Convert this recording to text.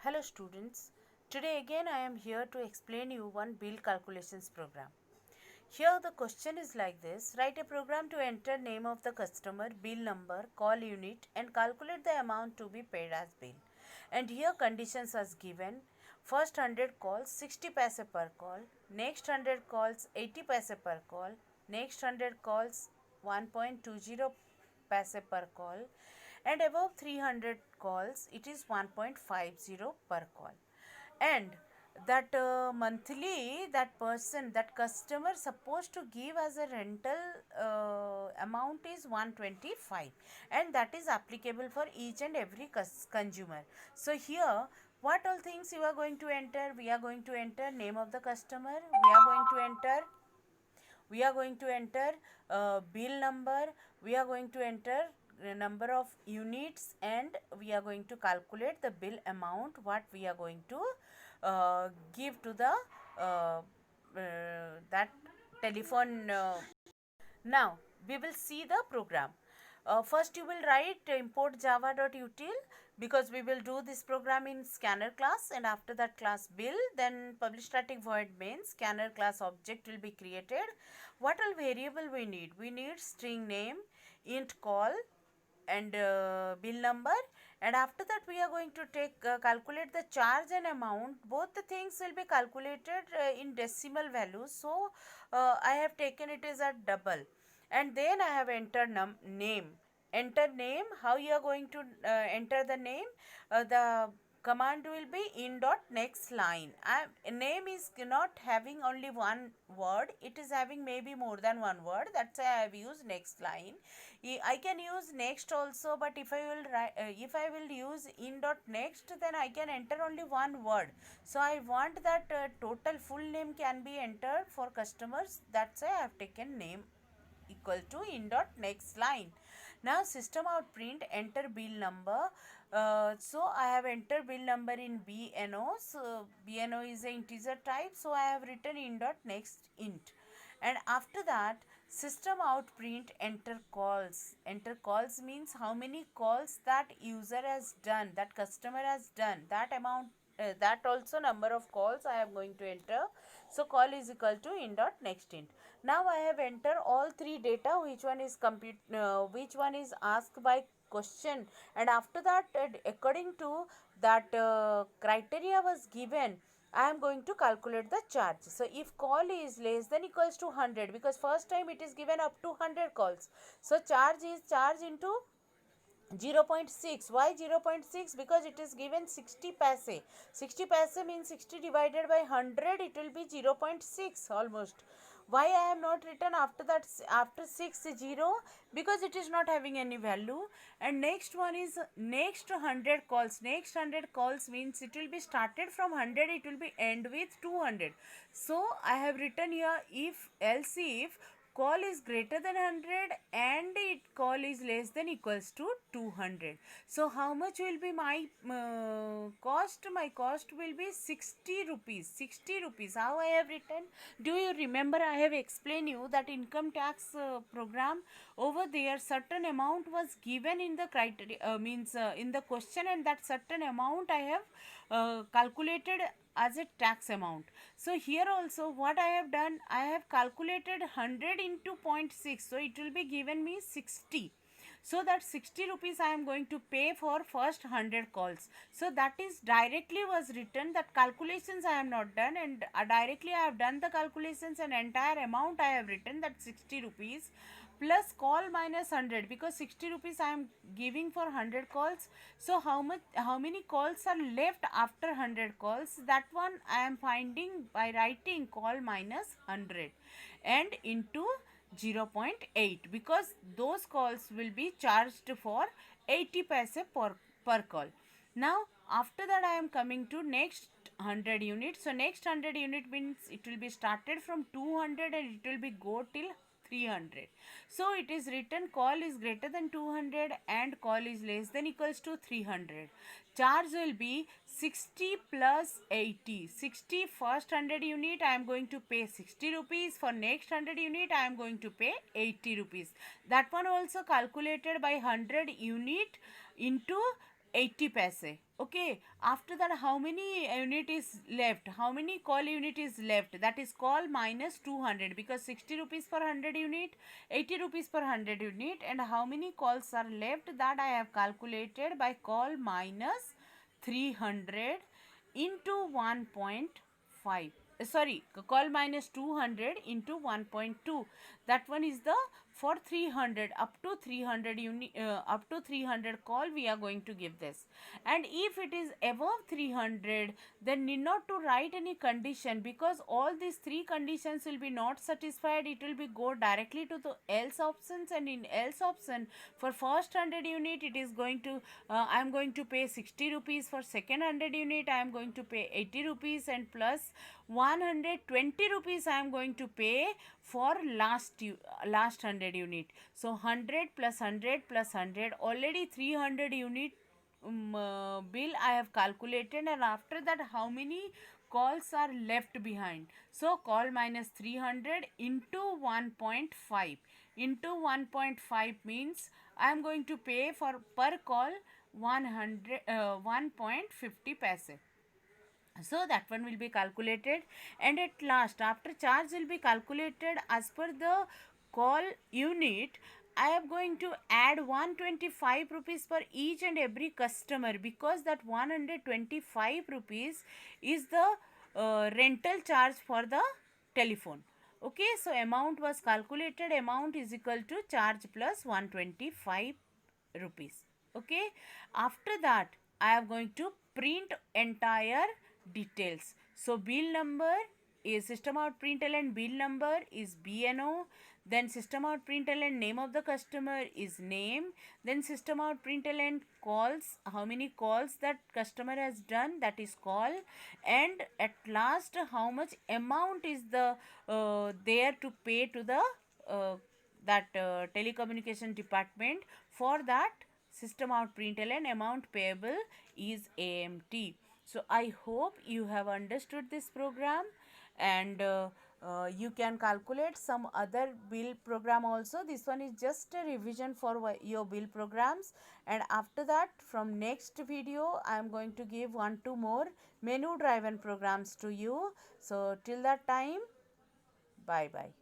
Hello students, today again I am here to explain you one bill calculations program. Here the question is like this: write a program to enter name of the customer, bill number, call unit and calculate the amount to be paid as bill. And here conditions are given: first 100 calls 60 paise per call, next 100 calls 80 paise per call, next 100 calls 1.20 paise per call, and above 300 calls it is 1.50 per call. And that monthly that customer supposed to give as a rental amount is 125, and that is applicable for each and every consumer. So here what all things you are going to enter: we are going to enter name of the customer, we are going to enter bill number, we are going to enter number of units, and we are going to calculate the bill amount what we are going to give to the uh, that telephone. Now we will see the program. First you will write import java.util, because we will do this program in scanner class, and after that class bill, then public static void main scanner class object will be created. What all variable we need? We need string name, int call and bill number, and after that we are going to take calculate the charge and amount. Both the things will be calculated in decimal values, so I have taken it as a double. And then I have entered name. Enter name. How you are going to enter the name? The command will be in dot next line. Name is not having only one word, it is having maybe more than one word, that's why I have used next line. I can use next also, but if I will use in dot next, then I can enter only one word. So I want that total full name can be entered for customers, that's why I have taken name equal to in dot next line. Now system out print enter bill number. So I have entered bill number in BNO. So BNO is an integer type, so I have written in dot next int. And after that system out print enter calls. Enter calls means how many calls that user has done, that customer has done, that amount, that also number of calls I am going to enter. So call is equal to in dot next int. Now I have entered all three data, which one is asked by question, and after that according to that criteria was given, I am going to calculate the charge. So if call is less than equals to 100, because first time it is given up to 100 calls, so charge is charge into 0.6. Why 0.6? Because it is given 60 paise. 60 paise means 60 divided by 100, it will be 0.6 almost. Why I have not written after that, after 6 0? Because it is not having any value. And next one is next 100 calls. Next 100 calls means it will be started from 100, it will be end with 200. So I have written here if else if call is greater than 100 and it call is less than equals to 200. So how much will be my cost? My cost will be 60 rupees. 60 rupees. How I have written? Do you remember I have explained you that income tax program, over there certain amount was given in the criteria, in the question, and that certain amount I have calculated as a tax amount. So here also what I have done, I have calculated 100 into 0.6, so it will be given me 60. So that 60 rupees I am going to pay for first 100 calls. So that is directly was written, that calculations I have not done, and directly I have done the calculations, and entire amount I have written, that 60 rupees plus call minus 100, because 60 rupees I am giving for 100 calls. So how many calls are left after 100 calls, that one I am finding by writing call minus 100 and into 0.8, because those calls will be charged for 80 paise per call. Now after that I am coming to next 100 units. So next 100 unit means it will be started from 200 and it will be go till 300. So it is written call is greater than 200 and call is less than equals to 300. Charge will be 60 plus 80. 60 first 100 unit I am going to pay 60 rupees. For next 100 unit I am going to pay 80 rupees. That one also calculated by 100 unit into 80 paise. Okay, after that, how many unit is left? How many call unit is left? That is call minus 200, because 60 rupees per 100 unit, 80 rupees per 100 unit, and how many calls are left, that I have calculated by call minus 300 into 1.5. Sorry, call minus 200 into 1.2. That one is the for 300, up to 300 unit, up to 300 call we are going to give this. And if it is above 300, then need not to write any condition, because all these three conditions will be not satisfied. It will be go directly to the else options, and in else option, for first 100 unit it is going to I am going to pay 60 rupees. For second 100 unit I am going to pay 80 rupees, and plus 120 rupees I am going to pay for last 100 unit. So 100 plus 100 plus 100, already 300 unit bill I have calculated. And after that, how many calls are left behind? So call minus 300 into 1.5 into 1.5 means I am going to pay for per call 1.50 paise. So that one will be calculated, and at last, after charge will be calculated as per the call unit, I am going to add 125 rupees for each and every customer, because that 125 rupees is the rental charge for the telephone. Okay, so amount was calculated, amount is equal to charge plus 125 rupees. Okay, after that I am going to print entire details. So bill number is system out println, bill number is BNO, then system out println name of the customer is name, then system out println calls, how many calls that customer has done, that is call, and at last how much amount is the there to pay to the uh, telecommunication department. For that system out println amount payable is AMT. So I hope you have understood this program, and you can calculate some other bill program also. This one is just a revision for your bill programs, and after that, from next video I am going to give 1-2 more menu driven programs to you. So till that time, bye bye.